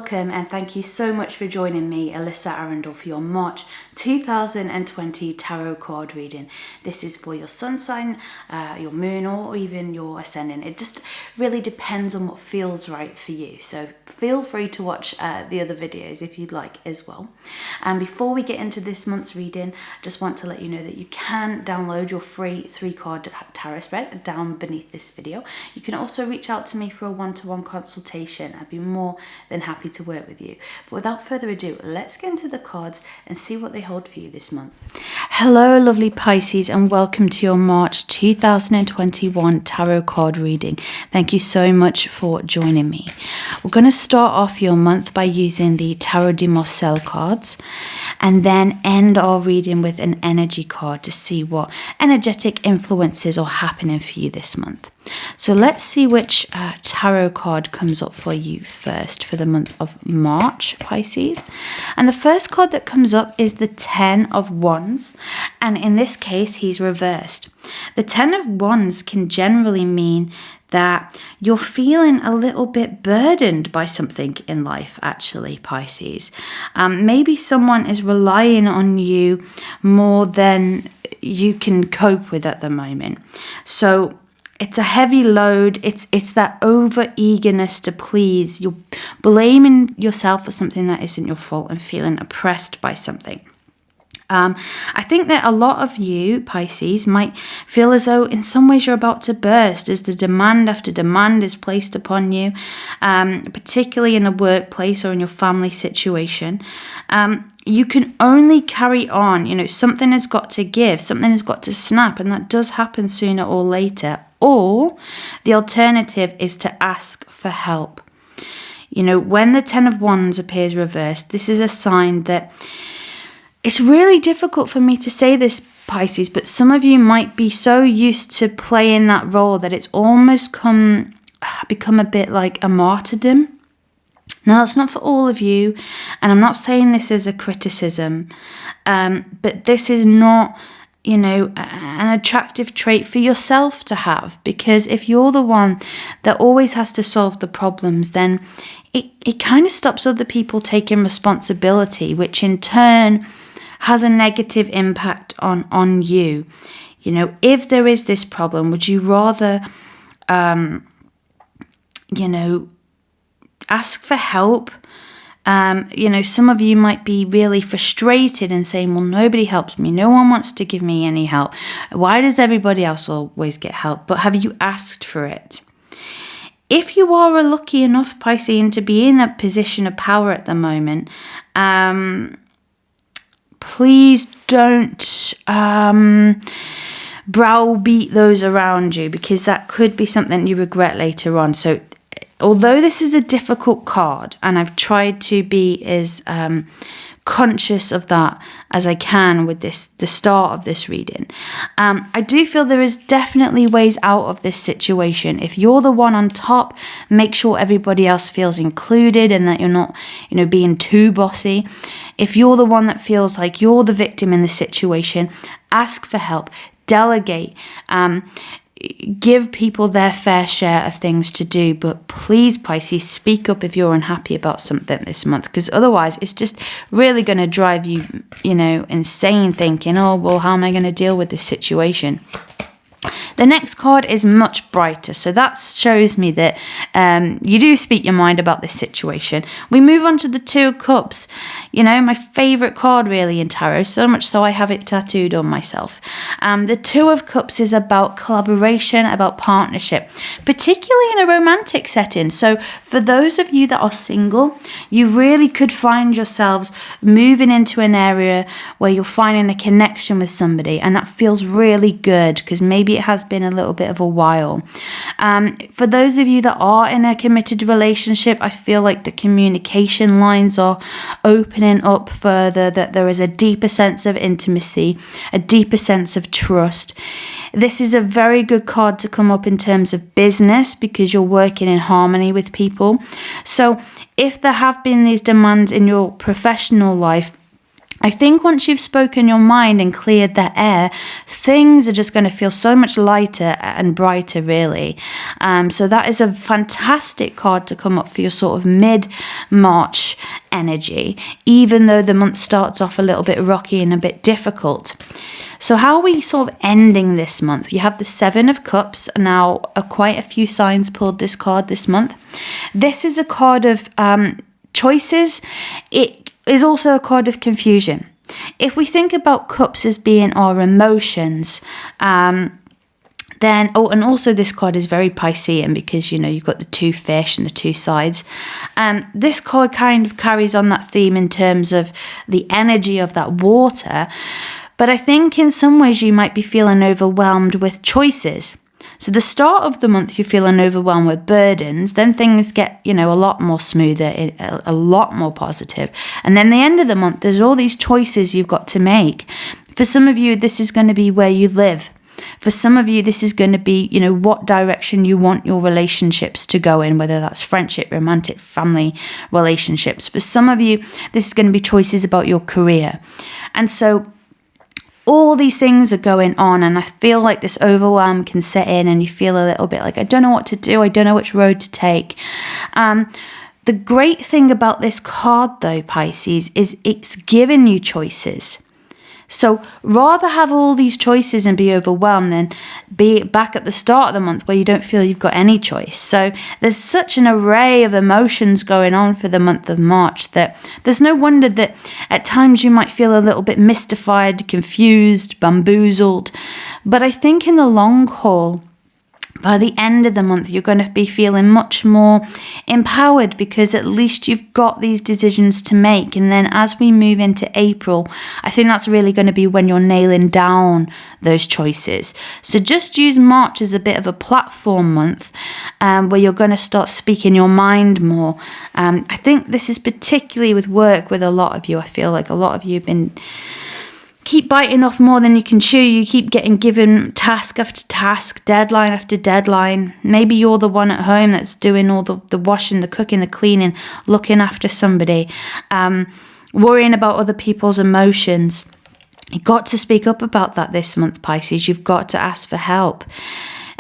Welcome and thank you so much for joining me, Alyssa Arundell, for your March 2020 tarot card reading. This is for your sun sign, your moon, or even your ascendant. It just really depends on what feels right for you. So feel free to watch the other videos if you'd like as well. And before we get into this month's reading, I just want to let you know that you can download your free 3-card tarot spread down beneath this video. You can also reach out to me for a one-to-one consultation. I'd be more than happy to work with you. But without further ado, let's get into the cards and see what they hold for you this month. Hello lovely Pisces, and welcome to your March 2021 tarot card reading. Thank you so much for joining me. We're going to start off your month by using the Tarot de Marseille cards and then end our reading with an energy card to see what energetic influences are happening for you this month. So let's see which tarot card comes up for you first for the month of March, Pisces. And the first card that comes up is the 10 of Wands. And in this case, he's reversed. The 10 of Wands can generally mean that you're feeling a little bit burdened by something in life, actually, Pisces. Maybe someone is relying on you more than you can cope with at the moment. So it's a heavy load. It's that over eagerness to please. You're blaming yourself for something that isn't your fault and feeling oppressed by something. I think that a lot of you, Pisces, might feel as though in some ways you're about to burst as the demand after demand is placed upon you, particularly in the workplace or in your family situation. You can only carry on. You know, something has got to give, something has got to snap, and that does happen sooner or later. Or the alternative is to ask for help. You know, when the 10 of Wands appears reversed, this is a sign that it's really difficult for me to say this, Pisces, but some of you might be so used to playing that role that it's almost become a bit like a martyrdom. Now, that's not for all of you, and I'm not saying this as a criticism, but this is not, you know, an attractive trait for yourself to have, because if you're the one that always has to solve the problems, then it kind of stops other people taking responsibility, which in turn has a negative impact on you. You know, if there is this problem, would you rather, you know, ask for help? You know, some of you might be really frustrated and saying, well, nobody helps me. No one wants to give me any help. Why does everybody else always get help? But have you asked for it? If you are lucky enough, Piscean, to be in a position of power at the moment, please don't browbeat those around you, because that could be something you regret later on. So although this is a difficult card, and I've tried to be as conscious of that as I can with the start of this reading, I do feel there is definitely ways out of this situation. If you're the one on top, make sure everybody else feels included and that you're not, you know, being too bossy. If you're the one that feels like you're the victim in the situation, ask for help, delegate, give people their fair share of things to do. But please, Pisces, speak up if you're unhappy about something this month, because otherwise it's just really going to drive you, you know, insane, thinking, oh, well, how am I going to deal with this situation? The next card is much brighter, so that shows me that you do speak your mind about this situation. We move on to the 2 of Cups, you know, my favourite card really in tarot, so much so I have it tattooed on myself. The 2 of Cups is about collaboration, about partnership, particularly in a romantic setting. So for those of you that are single, you really could find yourselves moving into an area where you're finding a connection with somebody, and that feels really good, because maybe it has been a little bit of a while. For those of you that are in a committed relationship, I feel like the communication lines are opening up further, that there is a deeper sense of intimacy, a deeper sense of trust. This is a very good card to come up in terms of business, because you're working in harmony with people. So if there have been these demands in your professional life, I think once you've spoken your mind and cleared that air, things are just going to feel so much lighter and brighter, really. So that is a fantastic card to come up for your sort of mid-March energy, even though the month starts off a little bit rocky and a bit difficult. So how are we sort of ending this month? You have the Seven of Cups. Now, quite a few signs pulled this card this month. This is a card of choices. It is also a card of confusion. If we think about cups as being our emotions, then, and also this card is very Piscean because, you've got the two fish and the two sides. This card kind of carries on that theme in terms of the energy of that water. But I think in some ways you might be feeling overwhelmed with choices. So the start of the month, you're feeling overwhelmed with burdens. Then things get, a lot more smoother, a lot more positive. And then the end of the month, there's all these choices you've got to make. For some of you, this is going to be where you live. For some of you, this is going to be, what direction you want your relationships to go in, whether that's friendship, romantic, family relationships. For some of you, this is going to be choices about your career. And so all these things are going on, and I feel like this overwhelm can set in and you feel a little bit like, I don't know what to do. I don't know which road to take. The great thing about this card, though, Pisces, is it's giving you choices. So rather have all these choices and be overwhelmed than be back at the start of the month where you don't feel you've got any choice. So there's such an array of emotions going on for the month of March that there's no wonder that at times you might feel a little bit mystified, confused, bamboozled. But I think in the long haul, by the end of the month, you're going to be feeling much more empowered because at least you've got these decisions to make. And then as we move into April, I think that's really going to be when you're nailing down those choices. So just use March as a bit of a platform month where you're going to start speaking your mind more. I think this is particularly with work with a lot of you. I feel like a lot of you have been keep biting off more than you can chew. You keep getting given task after task, deadline after deadline. Maybe you're the one at home that's doing all the washing, the cooking, the cleaning, looking after somebody, worrying about other people's emotions. You've got to speak up about that this month, Pisces. You've got to ask for help.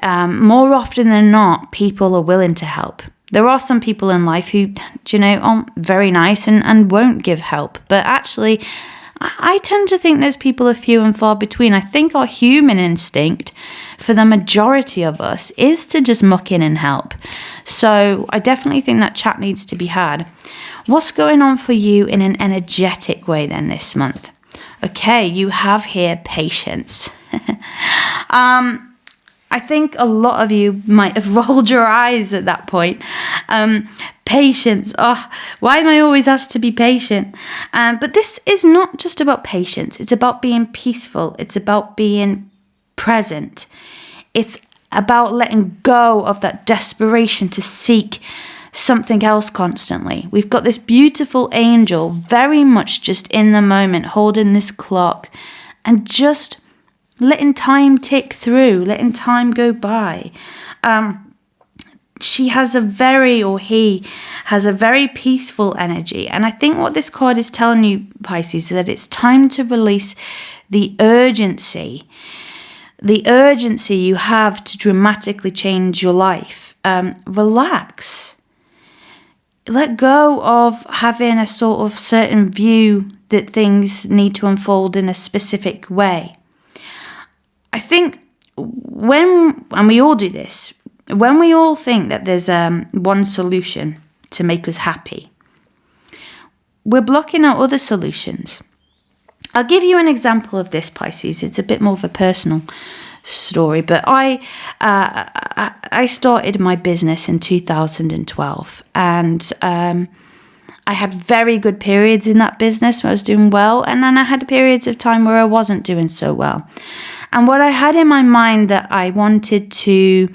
More often than not, people are willing to help. There are some people in life who, aren't very nice and won't give help. But actually, I tend to think those people are few and far between. I think our human instinct for the majority of us is to just muck in and help. So I definitely think that chat needs to be had. What's going on for you in an energetic way then this month? Okay, you have here patience. I think a lot of you might have rolled your eyes at that point. Patience. Oh, why am I always asked to be patient? But this is not just about patience. It's about being peaceful. It's about being present. It's about letting go of that desperation to seek something else constantly. We've got this beautiful angel very much just in the moment, holding this clock and just letting time tick through, letting time go by. He has a very peaceful energy. And I think what this card is telling you, Pisces, is that it's time to release the urgency you have to dramatically change your life. Relax. Let go of having a sort of certain view that things need to unfold in a specific way. I think and we all do this, when we all think that there's one solution to make us happy, we're blocking out other solutions. I'll give you an example of this, Pisces. It's a bit more of a personal story, but I started my business in 2012, and I had very good periods in that business where I was doing well, and then I had periods of time where I wasn't doing so well. And what I had in my mind that I wanted to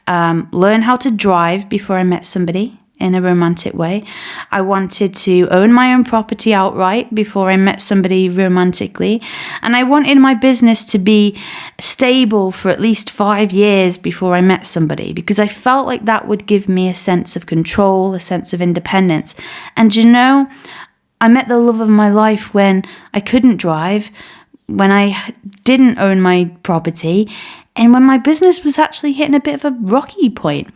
learn how to drive before I met somebody in a romantic way. I wanted to own my own property outright before I met somebody romantically. And I wanted my business to be stable for at least 5 years before I met somebody, because I felt like that would give me a sense of control, a sense of independence. And I met the love of my life when I couldn't drive, when I didn't own my property, and when my business was actually hitting a bit of a rocky point.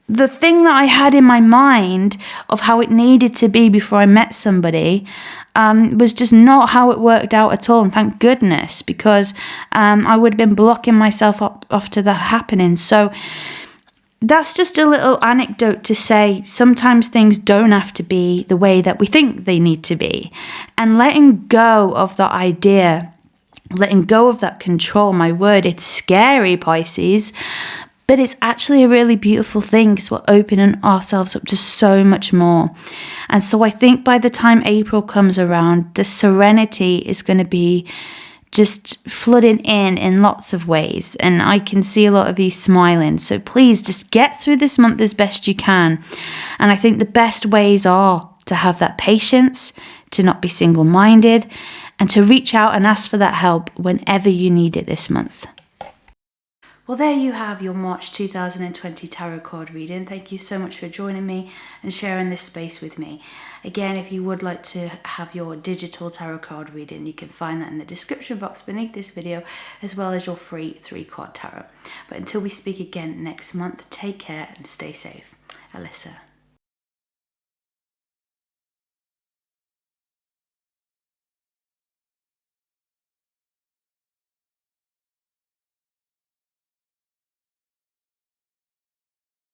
The thing that I had in my mind of how it needed to be before I met somebody was just not how it worked out at all. And thank goodness, because I would have been blocking myself off to that happening. So that's just a little anecdote to say sometimes things don't have to be the way that we think they need to be. And letting go of that idea, letting go of that control, my word, it's scary, Pisces, but it's actually a really beautiful thing because we're opening ourselves up to so much more. And so I think by the time April comes around, the serenity is going to be just flooding in lots of ways. And I can see a lot of you smiling. So please just get through this month as best you can. And I think the best ways are to have that patience, to not be single-minded, and to reach out and ask for that help whenever you need it this month. Well, there you have your March 2020 tarot card reading. Thank you so much for joining me and sharing this space with me. Again, if you would like to have your digital tarot card reading, you can find that in the description box beneath this video, as well as your free 3-card tarot. But until we speak again next month, take care and stay safe. Alyssa.